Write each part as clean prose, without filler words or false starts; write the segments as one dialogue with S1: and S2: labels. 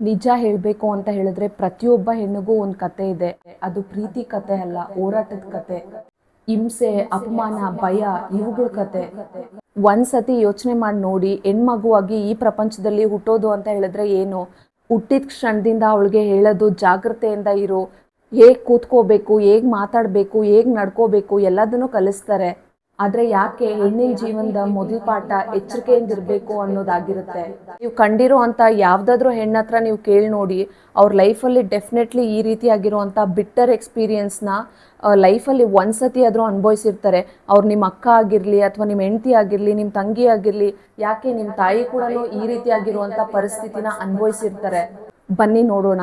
S1: ನಿಜ ಹೇಳಬೇಕು ಅಂತ ಹೇಳಿದ್ರೆ ಪ್ರತಿಯೊಬ್ಬ ಹೆಣ್ಣಿಗೂ ಒಂದು ಕತೆ ಇದೆ. ಅದು ಪ್ರೀತಿ ಕತೆ ಅಲ್ಲ, ಹೋರಾಟದ ಕತೆ. ಹಿಂಸೆ, ಅಪಮಾನ, ಭಯ ಇವುಗಳ ಕತೆ. ಒಂದ್ಸತಿ ಯೋಚನೆ ಮಾಡಿ ನೋಡಿ, ಹೆಣ್ಮಗುವಾಗಿ ಈ ಪ್ರಪಂಚದಲ್ಲಿ ಹುಟ್ಟೋದು ಅಂತ ಹೇಳಿದ್ರೆ ಏನು? ಹುಟ್ಟಿದ ಕ್ಷಣದಿಂದ ಅವಳಿಗೆ ಹೇಳೋದು ಜಾಗ್ರತೆಯಿಂದ ಇರು, ಹೇಗೆ ಕೂತ್ಕೋಬೇಕು, ಹೇಗೆ ಮಾತಾಡಬೇಕು, ಹೇಗೆ ನಡ್ಕೋಬೇಕು ಎಲ್ಲದನ್ನು ಕಲಿಸ್ತಾರೆ. ಆದ್ರೆ ಯಾಕೆ ಹೆಣ್ಣಿನ ಜೀವನದ ಮೊದಲ ಪಾಠ ಎಚ್ಚರಿಕೆಯಿಂದ ಇರಬೇಕು ಅನ್ನೋದಾಗಿರುತ್ತೆ. ನೀವು ಕಂಡಿರೋ ಅಂತ ಯಾವ್ದಾದ್ರು ಹೆಣ್ಣತ್ರ ನೀವು ಕೇಳಿ ನೋಡಿ, ಅವ್ರ ಲೈಫಲ್ಲಿ ಡೆಫಿನೆಟ್ಲಿ ಈ ರೀತಿಯಾಗಿರುವಂಥ ಬಿಟ್ಟರ್ ಎಕ್ಸ್ಪೀರಿಯನ್ಸ್ನ ಲೈಫಲ್ಲಿ ಒಂದ್ಸತಿ ಆದರೂ ಅನುಭವಿಸಿರ್ತಾರೆ. ಅವ್ರು ನಿಮ್ಮ ಅಕ್ಕ ಆಗಿರಲಿ, ಅಥವಾ ನಿಮ್ಮ ಹೆಂಡತಿ ಆಗಿರಲಿ, ನಿಮ್ಮ ತಂಗಿ ಆಗಿರಲಿ, ಯಾಕೆ ನಿಮ್ಮ ತಾಯಿ ಕೂಡ ಈ ರೀತಿಯಾಗಿರುವಂಥ ಪರಿಸ್ಥಿತಿನ ಅನುಭವಿಸಿರ್ತಾರೆ. ಬನ್ನಿ ನೋಡೋಣ.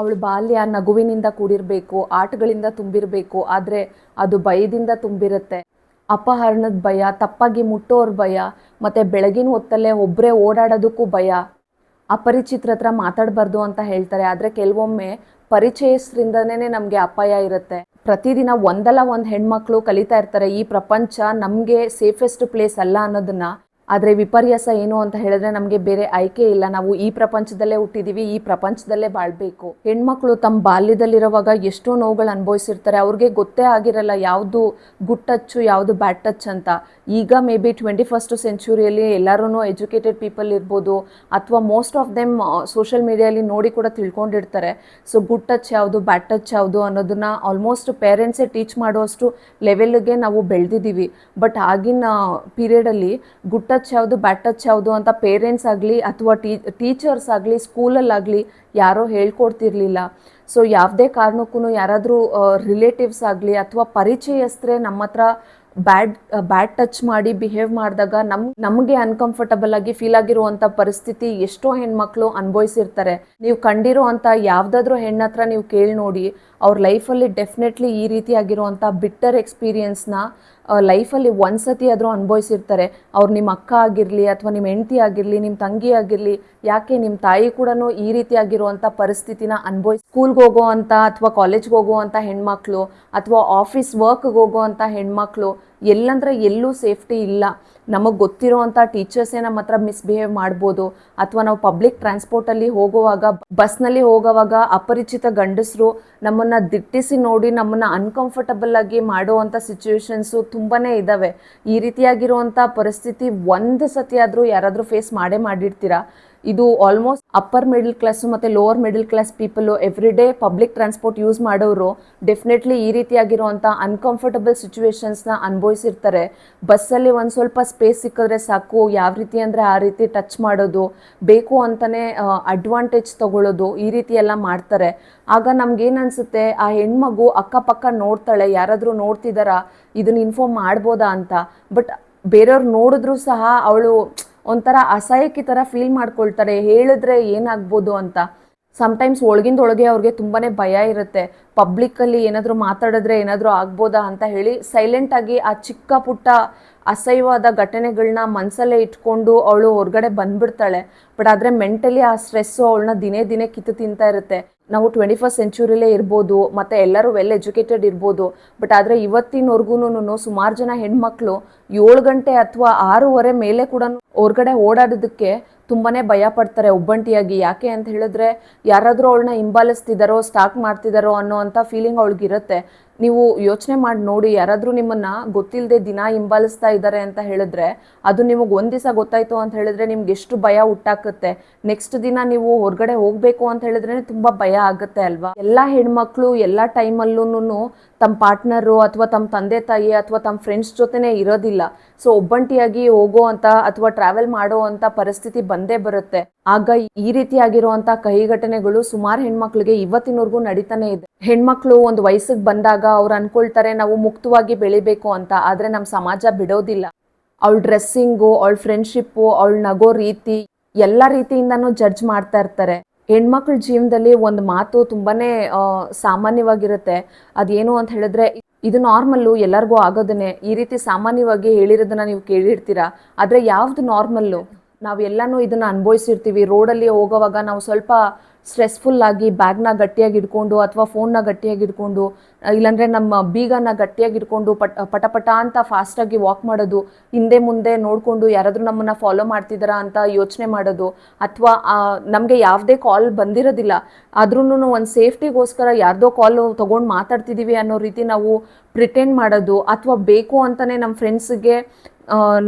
S1: ಅವಳು ಬಾಲ್ಯ ನಗುವಿನಿಂದ ಕೂಡಿರಬೇಕು, ಆಟಗಳಿಂದ ತುಂಬಿರಬೇಕು, ಆದರೆ ಅದು ಭಯದಿಂದ ತುಂಬಿರುತ್ತೆ. ಅಪಹರಣದ ಭಯ, ತಪ್ಪಾಗಿ ಮುಟ್ಟೋರ ಭಯ, ಮತ್ತು ಬೆಳಗಿನ ಹೊತ್ತಲ್ಲೇ ಒಬ್ಬರೇ ಓಡಾಡೋದಕ್ಕೂ ಭಯ. ಅಪರಿಚಿತರ ಹತ್ರ ಮಾತಾಡಬಾರ್ದು ಅಂತ ಹೇಳ್ತಾರೆ, ಆದರೆ ಕೆಲವೊಮ್ಮೆ ಪರಿಚಯಸ್ಥರಿಂದನೇ ನಮಗೆ ಅಪಾಯ ಇರುತ್ತೆ. ಪ್ರತಿದಿನ ಒಂದಲ್ಲ ಒಂದು ಹೆಣ್ಮಕ್ಳು ಕಲಿತಾ ಇರ್ತಾರೆ, ಈ ಪ್ರಪಂಚ ನಮಗೆ ಸೇಫೆಸ್ಟ್ ಪ್ಲೇಸ್ ಅಲ್ಲ ಅನ್ನೋದನ್ನ. ಆದರೆ ವಿಪರ್ಯಾಸ ಏನು ಅಂತ ಹೇಳಿದ್ರೆ ನಮಗೆ ಬೇರೆ ಆಯ್ಕೆ ಇಲ್ಲ. ನಾವು ಈ ಪ್ರಪಂಚದಲ್ಲೇ ಹುಟ್ಟಿದೀವಿ, ಈ ಪ್ರಪಂಚದಲ್ಲೇ ಬಾಳ್ಬೇಕು. ಹೆಣ್ಮಕ್ಳು ತಮ್ಮ ಬಾಲ್ಯದಲ್ಲಿರುವಾಗ ಎಷ್ಟೋ ನೋವುಗಳು ಅನುಭವಿಸಿರ್ತಾರೆ. ಅವ್ರಿಗೆ ಗೊತ್ತೇ ಆಗಿರಲ್ಲ ಯಾವುದು ಗುಡ್ ಟಚ್ಚು, ಯಾವುದು ಬ್ಯಾಡ್ ಟಚ್ ಅಂತ. ಈಗ ಮೇ ಬಿ 21st ಸೆಂಚುರಿಯಲ್ಲಿ ಎಲ್ಲರೂ ಎಜುಕೇಟೆಡ್ ಪೀಪಲ್ ಇರ್ಬೋದು, ಅಥವಾ ಮೋಸ್ಟ್ ಆಫ್ ದೆಮ್ ಸೋಷಿಯಲ್ ಮೀಡಿಯಲ್ಲಿ ನೋಡಿ ಕೂಡ ತಿಳ್ಕೊಂಡಿರ್ತಾರೆ. ಸೊ ಗುಡ್ ಟಚ್ ಯಾವುದು, ಬ್ಯಾಡ್ ಟಚ್ ಯಾವುದು ಅನ್ನೋದನ್ನ ಆಲ್ಮೋಸ್ಟ್ ಪೇರೆಂಟ್ಸೇ ಟೀಚ್ ಮಾಡುವಷ್ಟು ಲೆವೆಲ್ಗೆ ನಾವು ಬೆಳೆದಿದ್ದೀವಿ. ಬಟ್ ಆಗಿನ ಪೀರಿಯಡಲ್ಲಿ ಗುಡ್ ಟಚ್ ಯಾವುದು, ಬ್ಯಾಡ್ ಟಚ್ ಯಾವುದು ಅಂತ ಪೇರೆಂಟ್ಸ್ ಆಗಲಿ ಅಥವಾ ಟೀಚರ್ಸ್ ಆಗಲಿ ಸ್ಕೂಲಲ್ಲಾಗಲಿ ಯಾರೋ ಹೇಳ್ಕೊಡ್ತಿರ್ಲಿಲ್ಲ. ಸೊ ಯಾವುದೇ ಕಾರಣಕ್ಕೂ ಯಾರಾದರೂ ರಿಲೇಟಿವ್ಸ್ ಆಗಲಿ ಅಥವಾ ಪರಿಚಯಸ್ಥರೇ ನಮ್ಮ ಹತ್ರ ಬ್ಯಾಡ್ ಟಚ್ ಮಾಡಿ ಬಿಹೇವ್ ಮಾಡಿದಾಗ ನಮಗೆ ಅನ್ಕಂಫರ್ಟಬಲ್ ಆಗಿ ಫೀಲ್ ಆಗಿರುವಂಥ ಪರಿಸ್ಥಿತಿ ಎಷ್ಟೋ ಹೆಣ್ಮಕ್ಳು ಅನುಭವಿಸಿರ್ತಾರೆ. ನೀವು ಕಂಡಿರೋ ಅಂಥ ಯಾವುದಾದ್ರೂ ಹೆಣ್ಣತ್ರ ನೀವು ಕೇಳಿ ನೋಡಿ, ಅವ್ರ ಲೈಫಲ್ಲಿ ಡೆಫಿನೆಟ್ಲಿ ಈ ರೀತಿಯಾಗಿರುವಂಥ ಬಿಟ್ಟರ್ ಎಕ್ಸ್ಪೀರಿಯನ್ಸ್ನ ಲೈಫಲ್ಲಿ ಒಂದ್ಸತಿ ಆದರೂ ಅನುಭವಿಸಿರ್ತಾರೆ. ಅವ್ರು ನಿಮ್ಮ ಅಕ್ಕ ಆಗಿರಲಿ, ಅಥವಾ ನಿಮ್ಮ ಹೆಂಡತಿ ಆಗಿರಲಿ, ನಿಮ್ಮ ತಂಗಿ ಆಗಿರಲಿ, ಯಾಕೆ ನಿಮ್ಮ ತಾಯಿ ಕೂಡ ಈ ರೀತಿಯಾಗಿರುವಂಥ ಪರಿಸ್ಥಿತಿನ ಸ್ಕೂಲ್ಗೆ ಹೋಗೋ ಅಂತ ಅಥವಾ ಕಾಲೇಜ್ಗೆ ಹೋಗೋ ಅಂಥ ಹೆಣ್ಮಕ್ಳು, ಅಥವಾ ಆಫೀಸ್ ವರ್ಕ್ಗೆ ಹೋಗೋ ಅಂಥ ಹೆಣ್ಮಕ್ಳು ಎಲ್ಲಂದ್ರೆ ಎಲ್ಲೂ ಸೇಫ್ಟಿ ಇಲ್ಲ. ನಮಗೆ ಗೊತ್ತಿರೋ ಅಂಥ ಟೀಚರ್ಸೇ ನಮ್ಮ ಹತ್ರ ಮಿಸ್ಬಿಹೇವ್ ಮಾಡ್ಬೋದು, ಅಥವಾ ನಾವು ಪಬ್ಲಿಕ್ ಟ್ರಾನ್ಸ್ಪೋರ್ಟಲ್ಲಿ ಹೋಗುವಾಗ, ಬಸ್ನಲ್ಲಿ ಹೋಗೋವಾಗ ಅಪರಿಚಿತ ಗಂಡಸರು ನಮ್ಮನ್ನು ದಿಟ್ಟಿಸಿ ನೋಡಿ ನಮ್ಮನ್ನು ಅನ್ಕಂಫರ್ಟಬಲ್ ಆಗಿ ಮಾಡುವಂಥ ಸಿಚುವೇಶನ್ಸು ತುಂಬಾ ಇದ್ದಾವೆ. ಈ ರೀತಿಯಾಗಿರುವಂಥ ಪರಿಸ್ಥಿತಿ ಒಂದು ಸತಿ ಆದರೂ ಯಾರಾದರೂ ಫೇಸ್ ಮಾಡಿರ್ತೀರಾ. ಇದು ಆಲ್ಮೋಸ್ಟ್ ಅಪ್ಪರ್ ಮಿಡಲ್ ಕ್ಲಾಸು ಮತ್ತು lower middle class people every day public transport use ಮಾಡೋರು ಡೆಫಿನೆಟ್ಲಿ ಈ ರೀತಿಯಾಗಿರುವಂಥ ಅನ್ಕಂಫರ್ಟಬಲ್ ಸಿಚುವೇಶನ್ಸ್ನ ಅನುಭವಿಸಿರ್ತಾರೆ. ಬಸ್ಸಲ್ಲಿ ಒಂದು ಸ್ವಲ್ಪ ಸ್ಪೇಸ್ ಸಿಕ್ಕಿದ್ರೆ ಸಾಕು, ಯಾವ ರೀತಿ ಅಂದರೆ ಆ ರೀತಿ ಟಚ್ ಮಾಡೋದು, ಬೇಕು ಅಂತಲೇ ಅಡ್ವಾಂಟೇಜ್ ತಗೊಳ್ಳೋದು, ಈ ರೀತಿ ಎಲ್ಲ ಮಾಡ್ತಾರೆ. ಆಗ ನಮ್ಗೇನು ಅನಿಸುತ್ತೆ, ಆ ಹೆಣ್ಮಗು ಅಕ್ಕಪಕ್ಕ ನೋಡ್ತಾಳೆ, ಯಾರಾದರೂ ನೋಡ್ತಿದ್ದಾರಾ, ಇದನ್ನ ಇನ್ಫಾರ್ಮ್ ಮಾಡ್ಬೋದಾ ಅಂತ. ಬಟ್ ಬೇರೆಯವ್ರು ನೋಡಿದ್ರೂ ಸಹ ಅವಳು ಒಂಥರ ಅಸಹಾಯಕಿ ಥರ ಫೀಲ್ ಮಾಡ್ಕೊಳ್ತಾರೆ, ಹೇಳಿದ್ರೆ ಏನಾಗ್ಬೋದು ಅಂತ. ಸಮ್ಟೈಮ್ಸ್ ಒಳಗಿಂದೊಳಗೆ ಅವ್ರಿಗೆ ತುಂಬಾ ಭಯ ಇರುತ್ತೆ. ಪಬ್ಲಿಕ್ಕಲ್ಲಿ ಏನಾದರೂ ಮಾತಾಡಿದ್ರೆ ಏನಾದರೂ ಆಗ್ಬೋದಾ ಅಂತ ಹೇಳಿ ಸೈಲೆಂಟಾಗಿ ಆ ಚಿಕ್ಕ ಪುಟ್ಟ ಅಸಹ್ಯವಾದ ಘಟನೆಗಳನ್ನ ಮನಸ್ಸಲ್ಲೇ ಇಟ್ಕೊಂಡು ಅವಳು ಹೊರಗಡೆ ಬಂದ್ಬಿಡ್ತಾಳೆ. ಬಟ್ ಆದರೆ ಮೆಂಟಲಿ ಆ ಸ್ಟ್ರೆಸ್ಸು ಅವಳನ್ನ ದಿನೇ ದಿನೇ ಕಿತ್ತು ತಿಂತಾ ಇರುತ್ತೆ. ನಾವು 21st ಸೆಂಚುರಿಲೇ ಇರ್ಬೋದು, ಮತ್ತು ಎಲ್ಲರೂ ವೆಲ್ ಎಜುಕೇಟೆಡ್ ಇರ್ಬೋದು, ಬಟ್ ಆದರೆ ಇವತ್ತಿನವರೆಗೂ ಸುಮಾರು ಜನ ಹೆಣ್ಮಕ್ಳು 7 ಗಂಟೆ ಅಥವಾ 6:30 ಮೇಲೆ ಕೂಡ ಹೊರಗಡೆ ಓಡಾಡೋದಕ್ಕೆ ತುಂಬಾ ಭಯ ಪಡ್ತಾರೆ ಒಬ್ಬಂಟಿಯಾಗಿ. ಯಾಕೆ ಅಂತ ಹೇಳಿದ್ರೆ ಯಾರಾದರೂ ಅವಳನ್ನ ಹಿಂಬಾಲಿಸ್ತಿದ್ದಾರೋ, ಸ್ಟಾಕ್ ಮಾಡ್ತಿದ್ದಾರೋ ಅನ್ನೋ ಅಂಥ ಫೀಲಿಂಗ್ ಅವಳಿಗಿರುತ್ತೆ. ನೀವು ಯೋಚನೆ ಮಾಡಿ ನೋಡಿ, ಯಾರಾದರೂ ನಿಮ್ಮನ್ನು ಗೊತ್ತಿಲ್ಲದೆ ದಿನ ಹಿಂಬಾಲಿಸ್ತಾ ಇದ್ದಾರೆ ಅಂತ ಹೇಳಿದ್ರೆ, ಅದು ನಿಮಗೆ ಒಂದು ದಿವಸ ಗೊತ್ತಾಯಿತು ಅಂತ ಹೇಳಿದ್ರೆ ನಿಮ್ಗೆ ಎಷ್ಟು ಭಯ ಹುಟ್ಟಾಕುತ್ತೆ. ನೆಕ್ಸ್ಟ್ ದಿನ ನೀವು ಹೊರಗಡೆ ಹೋಗಬೇಕು ಅಂತ ಹೇಳಿದ್ರೆ ತುಂಬ ಭಯ ಆಗುತ್ತೆ ಅಲ್ವಾ. ಎಲ್ಲ ಹೆಣ್ಮಕ್ಳು ಎಲ್ಲ ಟೈಮಲ್ಲೂ ತಮ್ಮ ಪಾರ್ಟ್ನರು ಅಥವಾ ತಮ್ಮ ತಂದೆ ತಾಯಿ ಅಥವಾ ತಮ್ಮ ಫ್ರೆಂಡ್ಸ್ ಜೊತೆನೇ ಇರೋದಿಲ್ಲ. ಸೊ ಒಬ್ಬಂಟಿಯಾಗಿ ಹೋಗೋ ಅಂತ ಅಥವಾ ಟ್ರಾವೆಲ್ ಮಾಡೋ ಅಂತ ಪರಿಸ್ಥಿತಿ ಬಂದೇ ಬರುತ್ತೆ. ಆಗ ಈ ರೀತಿಯಾಗಿರುವಂಥ ಕಹಿ ಘಟನೆಗಳು ಸುಮಾರು ಹೆಣ್ಮಕ್ಳಿಗೆ ಇವತ್ತಿನವರೆಗೂ ನಡೀತಾನೆ ಇದೆ. ಹೆಣ್ಮಕ್ಳು ಒಂದು ವಯಸ್ಸಿಗೆ ಬಂದಾಗ ಅವ್ರು ಅನ್ಕೊಳ್ತಾರೆ ನಾವು ಮುಕ್ತವಾಗಿ ಬೆಳಿಬೇಕು ಅಂತ, ಆದರೆ ನಮ್ಮ ಸಮಾಜ ಬಿಡೋದಿಲ್ಲ. ಅವಳ ಡ್ರೆಸ್ಸಿಂಗು, ಅವಳ ಫ್ರೆಂಡ್ಶಿಪ್ಪು, ಅವಳ ನಗೋ ರೀತಿ ಎಲ್ಲ ರೀತಿಯಿಂದನೂ ಜಡ್ಜ್ ಮಾಡ್ತಾ ಇರ್ತಾರೆ. ಹೆಣ್ಮಕ್ಳ ಜೀವನದಲ್ಲಿ ಒಂದು ಮಾತು ತುಂಬಾ ಸಾಮಾನ್ಯವಾಗಿರುತ್ತೆ. ಅದೇನು ಅಂತ ಹೇಳಿದ್ರೆ, ಇದು ನಾರ್ಮಲ್ಲು, ಎಲ್ಲರಿಗೂ ಆಗೋದನ್ನೇ. ಈ ರೀತಿ ಸಾಮಾನ್ಯವಾಗಿ ಹೇಳಿರೋದನ್ನ ನೀವು ಕೇಳಿರ್ತೀರಾ. ಆದರೆ ಯಾವ್ದು ನಾರ್ಮಲ್ಲು? ನಾವು ಎಲ್ಲನೂ ಇದನ್ನು ಅನುಭವಿಸಿರ್ತೀವಿ. ರೋಡಲ್ಲಿ ಹೋಗೋವಾಗ ನಾವು ಸ್ವಲ್ಪ ಸ್ಟ್ರೆಸ್ಫುಲ್ ಆಗಿ ಬ್ಯಾಗ್ನ ಗಟ್ಟಿಯಾಗಿ ಹಿಡ್ಕೊಂಡು ಅಥವಾ ಫೋನ್ನ ಗಟ್ಟಿಯಾಗಿ ಹಿಡ್ಕೊಂಡು ಇಲ್ಲಾಂದರೆ ನಮ್ಮ ಬೀಗನ ಗಟ್ಟಿಯಾಗಿ ಹಿಡ್ಕೊಂಡು ಪಟ ಅಂತ ಫಾಸ್ಟಾಗಿ ವಾಕ್ ಮಾಡೋದು, ಹಿಂದೆ ಮುಂದೆ ನೋಡಿಕೊಂಡು ಯಾರಾದರೂ ನಮ್ಮನ್ನು ಫಾಲೋ ಮಾಡ್ತಿದ್ದಾರಾ ಅಂತ ಯೋಚನೆ ಮಾಡೋದು, ಅಥವಾ ನಮಗೆ ಯಾವುದೇ ಕಾಲ್ ಬಂದಿರೋದಿಲ್ಲ ಆದ್ರೂ ಒಂದು ಸೇಫ್ಟಿಗೋಸ್ಕರ ಯಾರ್ದೋ ಕಾಲ್ ತೊಗೊಂಡು ಮಾತಾಡ್ತಿದ್ದೀವಿ ಅನ್ನೋ ರೀತಿ ನಾವು ಪ್ರಿಟೆಂಡ್ ಮಾಡೋದು, ಅಥವಾ ಬೇಕು ಅಂತಲೇ ನಮ್ಮ ಫ್ರೆಂಡ್ಸಿಗೆ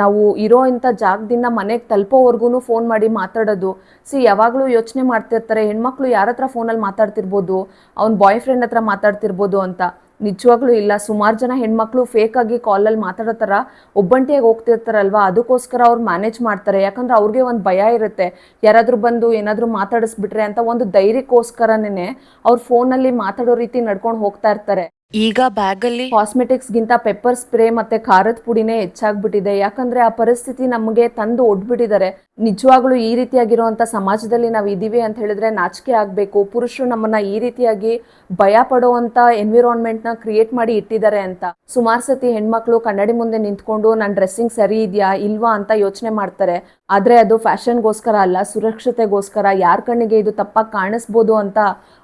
S1: ನಾವು ಇರೋ ಇಂಥ ಜಾಗದಿಂದ ಮನೆಗೆ ತಲುಪೋವರೆಗೂ ಫೋನ್ ಮಾಡಿ ಮಾತಾಡೋದು. ಯಾವಾಗಲೂ ಯೋಚನೆ ಮಾಡ್ತಿರ್ತಾರೆ ಹೆಣ್ಮಕ್ಳು ಯಾರ ಹತ್ರ ಫೋನಲ್ಲಿ ಮಾತಾಡ್ತಿರ್ಬೋದು, ಅವ್ನ ಬಾಯ್ ಫ್ರೆಂಡ್ ಹತ್ರ ಮಾತಾಡ್ತಿರ್ಬೋದು ಅಂತ. ನಿಜವಾಗ್ಲೂ ಇಲ್ಲ. ಸುಮಾರು ಜನ ಹೆಣ್ಮಕ್ಳು ಫೇಕಾಗಿ ಕಾಲಲ್ಲಿ ಮಾತಾಡೋ ಥರ ಒಬ್ಬಂಟಿಯಾಗಿ ಹೋಗ್ತಿರ್ತಾರಲ್ವ, ಅದಕ್ಕೋಸ್ಕರ ಅವ್ರು ಮ್ಯಾನೇಜ್ ಮಾಡ್ತಾರೆ. ಯಾಕಂದ್ರೆ ಅವ್ರಿಗೆ ಒಂದು ಭಯ ಇರುತ್ತೆ, ಯಾರಾದರೂ ಬಂದು ಏನಾದರೂ ಮಾತಾಡಿಸ್ಬಿಟ್ರೆ ಅಂತ ಒಂದು ಧೈರ್ಯಕ್ಕೋಸ್ಕರನೇ ಅವ್ರು ಫೋನಲ್ಲಿ ಮಾತಾಡೋ ರೀತಿ ನಡ್ಕೊಂಡು ಹೋಗ್ತಾ ಇರ್ತಾರೆ.
S2: ಈಗ ಬ್ಯಾಗಲ್ಲಿ
S1: ಕಾಸ್ಮೆಟಿಕ್ಸ್ಗಿಂತ ಪೆಪ್ಪರ್ ಸ್ಪ್ರೇ ಮತ್ತೆ ಖಾರದ ಪುಡಿನೇ ಹೆಚ್ಚಾಗ್ಬಿಟ್ಟಿದೆ. ಯಾಕಂದ್ರೆ ಆ ಪರಿಸ್ಥಿತಿ ನಮಗೆ ತಂದು ಒಡ್ಬಿಟ್ಟಿದ್ದಾರೆ. ನಿಜವಾಗ್ಲೂ ಈ ರೀತಿಯಾಗಿರುವಂಥ ಸಮಾಜದಲ್ಲಿ ನಾವು ಇದ್ದೀವಿ ಅಂತ ಹೇಳಿದ್ರೆ ನಾಚಿಕೆ ಆಗಬೇಕು. ಪುರುಷರು ನಮ್ಮನ್ನ ಈ ರೀತಿಯಾಗಿ ಭಯ ಪಡುವಂಥ ಎನ್ವಿರಾನ್ಮೆಂಟ್ನ ಕ್ರಿಯೇಟ್ ಮಾಡಿ ಇಟ್ಟಿದ್ದಾರೆ ಅಂತ. ಸುಮಾರು ಸತಿ ಹೆಣ್ಮಕ್ಳು ಕನ್ನಡಿ ಮುಂದೆ ನಿಂತ್ಕೊಂಡು ನನ್ನ ಡ್ರೆಸ್ಸಿಂಗ್ ಸರಿ ಇದೆಯಾ ಇಲ್ವಾ ಅಂತ ಯೋಚನೆ ಮಾಡ್ತಾರೆ. ಆದರೆ ಅದು ಫ್ಯಾಷನ್ಗೋಸ್ಕರ ಅಲ್ಲ, ಸುರಕ್ಷತೆಗೋಸ್ಕರ. ಯಾರ ಕಣ್ಣಿಗೆ ಇದು ತಪ್ಪಾಗಿ ಕಾಣಿಸ್ಬೋದು ಅಂತ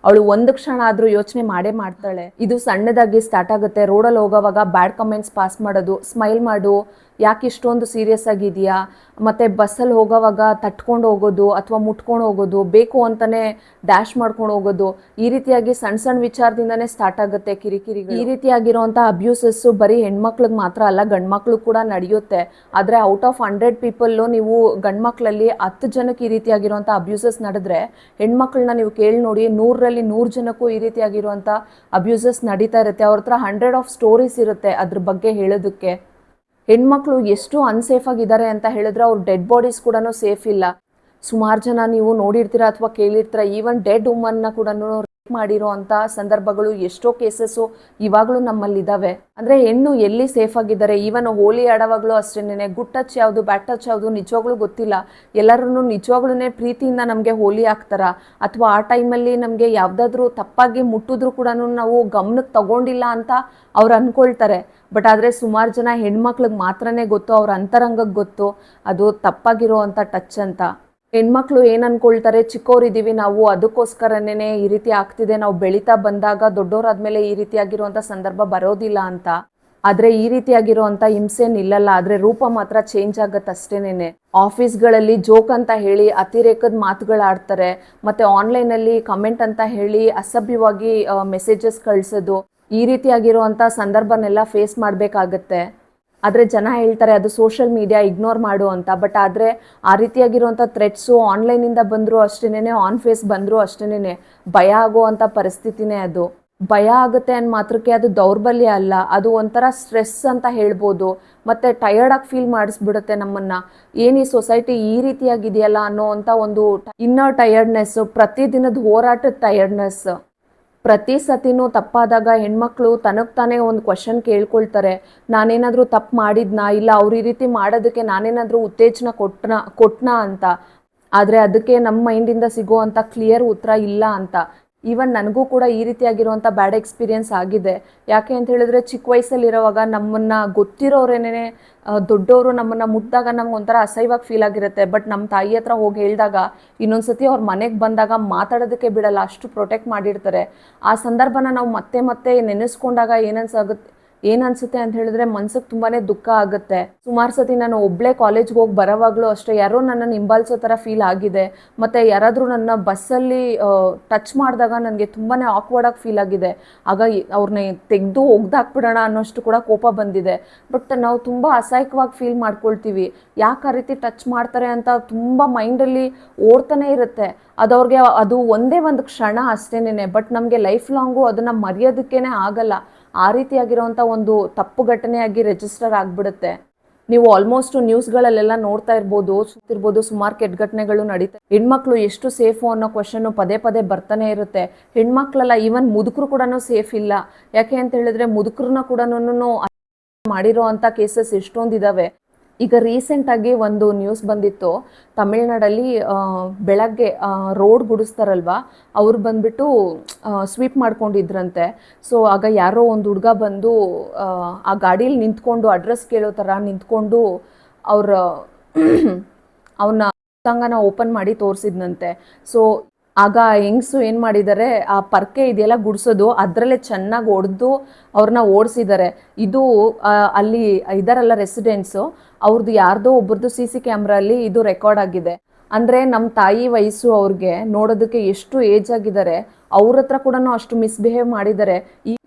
S1: ಅವಳು ಒಂದು ಕ್ಷಣ ಆದರೂ ಯೋಚನೆ ಮಾಡೇ ಮಾಡ್ತಾಳೆ. ಇದು ಸಣ್ಣದಾಗಿ ಸ್ಟಾರ್ಟ್ ಆಗುತ್ತೆ. ರೋಡಲ್ಲಿ ಹೋಗೋವಾಗ ಬ್ಯಾಡ್ ಕಮೆಂಟ್ಸ್ ಪಾಸ್ ಮಾಡೋದು, ಸ್ಮೈಲ್ ಮಾಡು, ಯಾಕೆ ಇಷ್ಟೊಂದು ಸೀರಿಯಸ್ ಆಗಿದೆಯಾ, ಮತ್ತು ಬಸ್ಸಲ್ಲಿ ಹೋಗೋವಾಗ ತಟ್ಕೊಂಡು ಹೋಗೋದು ಅಥವಾ ಮುಟ್ಕೊಂಡು ಹೋಗೋದು, ಬೇಕು ಅಂತಲೇ ಡ್ಯಾಶ್ ಮಾಡ್ಕೊಂಡು ಹೋಗೋದು, ಈ ರೀತಿಯಾಗಿ ಸಣ್ಣ ಸಣ್ಣ ವಿಚಾರದಿಂದನೇ ಸ್ಟಾರ್ಟ್ ಆಗುತ್ತೆ ಕಿರಿಕಿರಿ. ಈ ರೀತಿಯಾಗಿರುವಂಥ ಅಬ್ಯೂಸಸ್ಸು ಬರೀ ಹೆಣ್ಮಕ್ಳಿಗೆ ಮಾತ್ರ ಅಲ್ಲ, ಗಂಡು ಮಕ್ಳು ಕೂಡ ನಡೆಯುತ್ತೆ. ಆದರೆ ಔಟ್ ಆಫ್ 100 ಪೀಪಲ್ಲು ನೀವು ಗಂಡು ಮಕ್ಕಳಲ್ಲಿ 10 ಜನಕ್ಕೆ ಈ ರೀತಿಯಾಗಿರುವಂಥ ಅಬ್ಯೂಸಸ್ ನಡೆದ್ರೆ, ಹೆಣ್ಮಕ್ಳನ್ನ ನೀವು ಕೇಳಿ ನೋಡಿ 100ರಲ್ಲಿ 100 ಜನಕ್ಕೂ ಈ ರೀತಿಯಾಗಿರುವಂಥ ಅಬ್ಯೂಸಸ್ ನಡೀತಾ ಇರುತ್ತೆ. ಅವ್ರ ಹತ್ರ 100 ಆಫ್ ಸ್ಟೋರೀಸ್ ಇರುತ್ತೆ ಅದ್ರ ಬಗ್ಗೆ ಹೇಳೋದಕ್ಕೆ. ಹೆಣ್ಮಕ್ಳು ಎಷ್ಟು ಅನ್ಸೇಫ್ ಆಗಿದ್ದಾರೆ ಅಂತ ಹೇಳಿದ್ರೆ ಅವ್ರ ಡೆಡ್ ಬಾಡೀಸ್ ಕೂಡ ಸೇಫ್ ಇಲ್ಲ. ಸುಮಾರು ಜನ ನೀವು ನೋಡಿರ್ತೀರ ಅಥವಾ ಕೇಳಿರ್ತೀರ, ಈವನ್ ಡೆಡ್ ವುಮನ್ನ ಕೂಡ ರೇಪ್ ಮಾಡಿರೋ ಅಂಥ ಸಂದರ್ಭಗಳು ಎಷ್ಟೋ ಕೇಸಸ್ಸು ಇವಾಗಲೂ ನಮ್ಮಲ್ಲಿದ್ದಾವೆ. ಅಂದರೆ ಹೆಣ್ಣು ಎಲ್ಲಿ ಸೇಫ್ ಆಗಿದ್ದಾರೆ. ಈವನ್ ಹೋಲಿ ಆಡೋವಾಗಲೂ ಅಷ್ಟೇನೆ, ಗುಡ್ ಟಚ್ ಯಾವುದು ಬ್ಯಾಡ್ ಟಚ್ ಯಾವುದು ನಿಜವಾಗ್ಲೂ ಗೊತ್ತಿಲ್ಲ. ಎಲ್ಲರೂ ನಿಜವಾಗ್ಲೂ ಪ್ರೀತಿಯಿಂದ ನಮಗೆ ಹೋಲಿ ಹಾಕ್ತಾರ, ಅಥವಾ ಆ ಟೈಮಲ್ಲಿ ನಮಗೆ ಯಾವುದಾದ್ರೂ ತಪ್ಪಾಗಿ ಮುಟ್ಟಿದ್ರು ಕೂಡ ನಾವು ಗಮನಕ್ಕೆ ತಗೊಂಡಿಲ್ಲ ಅಂತ ಅವ್ರು ಅಂದ್ಕೊಳ್ತಾರೆ. ಬಟ್ ಆದರೆ ಸುಮಾರು ಜನ ಹೆಣ್ಮಕ್ಳಿಗೆ ಮಾತ್ರನೇ ಗೊತ್ತು, ಅವ್ರ ಅಂತರಂಗಕ್ಕೆ ಗೊತ್ತು ಅದು ತಪ್ಪಾಗಿರೋ ಅಂಥ ಟಚ್ ಅಂತ. ಹೆಣ್ಮಕ್ಳು ಏನು ಅಂದ್ಕೊಳ್ತಾರೆ, ಚಿಕ್ಕವರಿದ್ದೀವಿ ನಾವು, ಅದಕ್ಕೋಸ್ಕರನೇ ಈ ರೀತಿ ಆಗ್ತಿದೆ, ನಾವು ಬೆಳೀತಾ ಬಂದಾಗ ದೊಡ್ಡವರಾದ್ಮೇಲೆ ಈ ರೀತಿಯಾಗಿರುವಂಥ ಸಂದರ್ಭ ಬರೋದಿಲ್ಲ ಅಂತ. ಆದರೆ ಈ ರೀತಿಯಾಗಿರುವಂಥ ಹಿಂಸೆ ನಿಲ್ಲಲ್ಲ, ಆದರೆ ರೂಪ ಮಾತ್ರ ಚೇಂಜ್ ಆಗತ್ತೆ ಅಷ್ಟೇನೆ. ಆಫೀಸ್ಗಳಲ್ಲಿ ಜೋಕ್ ಅಂತ ಹೇಳಿ ಅತಿರೇಕದ ಮಾತುಗಳಾಡ್ತಾರೆ, ಮತ್ತು ಆನ್ಲೈನಲ್ಲಿ ಕಮೆಂಟ್ ಅಂತ ಹೇಳಿ ಅಸಭ್ಯವಾಗಿ ಮೆಸೇಜಸ್ ಕಳಿಸೋದು, ಈ ರೀತಿಯಾಗಿರುವಂಥ ಸಂದರ್ಭನೆಲ್ಲ ಫೇಸ್ ಮಾಡಬೇಕಾಗತ್ತೆ. ಆದರೆ ಜನ ಹೇಳ್ತಾರೆ ಅದು ಸೋಷಿಯಲ್ ಮೀಡಿಯಾ, ಇಗ್ನೋರ್ ಮಾಡು ಅಂತ. ಬಟ್ ಆದರೆ ಆ ರೀತಿಯಾಗಿರುವಂಥ ಥ್ರೆಟ್ಸು ಆನ್ಲೈನಿಂದ ಬಂದರೂ ಅಷ್ಟೇನೆ, ಆನ್ ಫೇಸ್ ಬಂದರೂ ಅಷ್ಟೇನೆ ಭಯ ಆಗುವಂಥ ಪರಿಸ್ಥಿತಿನೇ ಅದು. ಭಯ ಆಗುತ್ತೆ ಅನ್ನೋ ಮಾತ್ರಕ್ಕೆ ಅದು ದೌರ್ಬಲ್ಯ ಅಲ್ಲ, ಅದು ಒಂಥರ ಸ್ಟ್ರೆಸ್ ಅಂತ ಹೇಳ್ಬೋದು. ಮತ್ತು ಟಯರ್ಡಾಗಿ ಫೀಲ್ ಮಾಡಿಸ್ಬಿಡುತ್ತೆ ನಮ್ಮನ್ನು. ಏನು ಈ ಸೊಸೈಟಿ ಈ ರೀತಿಯಾಗಿದೆಯಲ್ಲ ಅನ್ನೋ ಅಂಥ ಒಂದು ಇನ್ನರ್ ಟಯರ್ಡ್ನೆಸ್ಸು, ಪ್ರತಿದಿನದ ಹೋರಾಟದ ಟಯರ್ಡ್ನೆಸ್. ಪ್ರತಿ ಸತಿನೂ ತಪ್ಪಾದಾಗ ಹೆಣ್ಮಕ್ಳು ತನಗೆ ತಾನೇ ಒಂದು ಕ್ವಶನ್ ಕೇಳ್ಕೊಳ್ತಾರೆ, ನಾನೇನಾದರೂ ತಪ್ಪು ಮಾಡಿದ್ನಾ, ಇಲ್ಲ ಅವ್ರು ಈ ರೀತಿ ಮಾಡೋದಕ್ಕೆ ನಾನೇನಾದರೂ ಉತ್ತೇಜನ ಕೊಟ್ನಾ ಅಂತ. ಆದರೆ ಅದಕ್ಕೆ ನಮ್ಮ ಮೈಂಡಿಂದ ಸಿಗೋವಂಥ ಕ್ಲಿಯರ್ ಉತ್ತರ ಇಲ್ಲ ಅಂತ. ಈವನ್ ನನಗೂ ಕೂಡ ಈ ರೀತಿಯಾಗಿರುವಂಥ ಬ್ಯಾಡ್ ಎಕ್ಸ್ಪೀರಿಯೆನ್ಸ್ ಆಗಿದೆ. ಯಾಕೆ ಅಂತ ಹೇಳಿದ್ರೆ, ಚಿಕ್ಕ ವಯಸ್ಸಲ್ಲಿರೋವಾಗ ನಮ್ಮನ್ನು ಗೊತ್ತಿರೋರೇನೇ ದೊಡ್ಡವರು ನಮ್ಮನ್ನು ಮುಟ್ಟಿದಾಗ ನಮ್ಗೆ ಒಂಥರ ಅಸಹ್ಯವಾಗಿ ಫೀಲ್ ಆಗಿರುತ್ತೆ. ಬಟ್ ನಮ್ಮ ತಾಯಿ ಹತ್ರ ಹೋಗಿ ಹೇಳಿದಾಗ ಇನ್ನೊಂದು ಸತಿ ಅವ್ರ ಮನೆಗೆ ಬಂದಾಗ ಮಾತಾಡೋದಕ್ಕೆ ಬಿಡಲ್ಲ, ಅಷ್ಟು ಪ್ರೊಟೆಕ್ಟ್ ಮಾಡಿರ್ತಾರೆ. ಆ ಸಂದರ್ಭನ ನಾವು ಮತ್ತೆ ಮತ್ತೆ ನೆನೆಸ್ಕೊಂಡಾಗ ಏನನ್ಸುತ್ತೆ ಅಂತ ಹೇಳಿದ್ರೆ ಮನ್ಸಿಗೆ ತುಂಬಾ ದುಃಖ ಆಗುತ್ತೆ. ಸುಮಾರು ಸತಿ ನಾನು ಒಬ್ಬಳೇ ಕಾಲೇಜ್ಗೆ ಹೋಗಿ ಬರೋವಾಗಲೂ ಅಷ್ಟೇ ಯಾರೋ ನನ್ನನ್ನು ಹಿಂಬಾಲಿಸೋ ಥರ ಫೀಲ್ ಆಗಿದೆ. ಮತ್ತು ಯಾರಾದರೂ ನನ್ನ ಬಸ್ಸಲ್ಲಿ ಟಚ್ ಮಾಡಿದಾಗ ನನಗೆ ತುಂಬಾ ಆಕ್ವರ್ಡಾಗಿ ಫೀಲ್ ಆಗಿದೆ. ಆಗ ಅವ್ರನ್ನ ತೆಗೆದು ಒಗ್ದಾಕ್ಬಿಡೋಣ ಅನ್ನೋಷ್ಟು ಕೂಡ ಕೋಪ ಬಂದಿದೆ. ಬಟ್ ನಾವು ತುಂಬ ಅಸಹಾಯಕವಾಗಿ ಫೀಲ್ ಮಾಡ್ಕೊಳ್ತೀವಿ. ಯಾಕೆ ಆ ರೀತಿ ಟಚ್ ಮಾಡ್ತಾರೆ ಅಂತ ತುಂಬ ಮೈಂಡಲ್ಲಿ ಓಡ್ತಾನೆ ಇರುತ್ತೆ. ಅದು ಒಂದೇ ಒಂದು ಕ್ಷಣ ಅಷ್ಟೇನೆ. ಬಟ್ ನಮಗೆ ಲೈಫ್ ಲಾಂಗು ಅದನ್ನು ಮರೆಯೋದಕ್ಕೇ ಆಗಲ್ಲ. ಆ ರೀತಿಯಾಗಿರೋವಂಥ ಒಂದು ತಪ್ಪು ಘಟನೆಯಾಗಿ ರಿಜಿಸ್ಟರ್ ಆಗಿಬಿಡುತ್ತೆ. ನೀವು ಆಲ್ಮೋಸ್ಟ್ ನ್ಯೂಸ್ಗಳಲ್ಲೆಲ್ಲ ನೋಡ್ತಾ ಇರ್ಬೋದು ಸುಮಾರು ಕೆಟ್ಟ ಘಟನೆಗಳು ನಡೀತಾ. ಹೆಣ್ಮಕ್ಳು ಎಷ್ಟು ಸೇಫು ಅನ್ನೋ ಕ್ವಶನ್ನು ಪದೇ ಪದೇ ಬರ್ತಾನೆ ಇರುತ್ತೆ. ಹೆಣ್ಮಕ್ಳೆಲ್ಲ ಈವನ್ ಮುದುಕರು ಕೂಡ ಸೇಫ್ ಇಲ್ಲ. ಯಾಕೆ ಅಂತ ಹೇಳಿದ್ರೆ ಮುದುಕರನ್ನ ಕೂಡ ಮಾಡಿರೋ ಅಂಥ ಕೇಸಸ್ ಎಷ್ಟೊಂದಿದ್ದಾವೆ. ಈಗ ರೀಸೆಂಟಾಗಿ ಒಂದು ನ್ಯೂಸ್ ಬಂದಿತ್ತು, ತಮಿಳ್ನಾಡಲ್ಲಿ ಬೆಳಗ್ಗೆ ರೋಡ್ ಗುಡಿಸ್ತಾರಲ್ವ, ಅವ್ರು ಬಂದುಬಿಟ್ಟು ಸ್ವೀಪ್ ಮಾಡ್ಕೊಂಡಿದ್ರಂತೆ. ಸೊ ಆಗ ಯಾರೋ ಒಂದು ಹುಡುಗ ಬಂದು ಆ ಗಾಡೀಲಿ ನಿಂತ್ಕೊಂಡು ಅಡ್ರೆಸ್ ಕೇಳೋ ಥರ ನಿಂತ್ಕೊಂಡು ಅವನ ಅಂಗಾಂಗನ ಓಪನ್ ಮಾಡಿ ತೋರಿಸಿದ್ನಂತೆ. ಸೊ ಆಗ ಆ ಹೆಂಗಸು ಏನು ಮಾಡಿದ್ದಾರೆ, ಆ ಪರ್ಕೆ ಇದೆಯಲ್ಲ ಗುಡಿಸೋದು, ಅದರಲ್ಲೇ ಚೆನ್ನಾಗಿ ಹೊಡೆದು ಅವ್ರನ್ನ ಓಡಿಸಿದ್ದಾರೆ. ಇದು ಅಲ್ಲಿ ಇದಾರಲ್ಲ ರೆಸಿಡೆಂಟ್ಸು, ಅವ್ರದ್ದು ಯಾರ್ದೋ ಒಬ್ರದ್ದು CC ಕ್ಯಾಮ್ರಾ ಅಲ್ಲಿ ಇದು ರೆಕಾರ್ಡ್ ಆಗಿದೆ. ಅಂದರೆ ನಮ್ಮ ತಾಯಿ ವಯಸ್ಸು ಅವ್ರಿಗೆ, ನೋಡೋದಕ್ಕೆ ಎಷ್ಟು ಏಜ್ ಆಗಿದ್ದಾರೆ, ಅವ್ರ ಹತ್ರ ಕೂಡ ಅಷ್ಟು ಮಿಸ್ಬಿಹೇವ್ ಮಾಡಿದ್ದಾರೆ.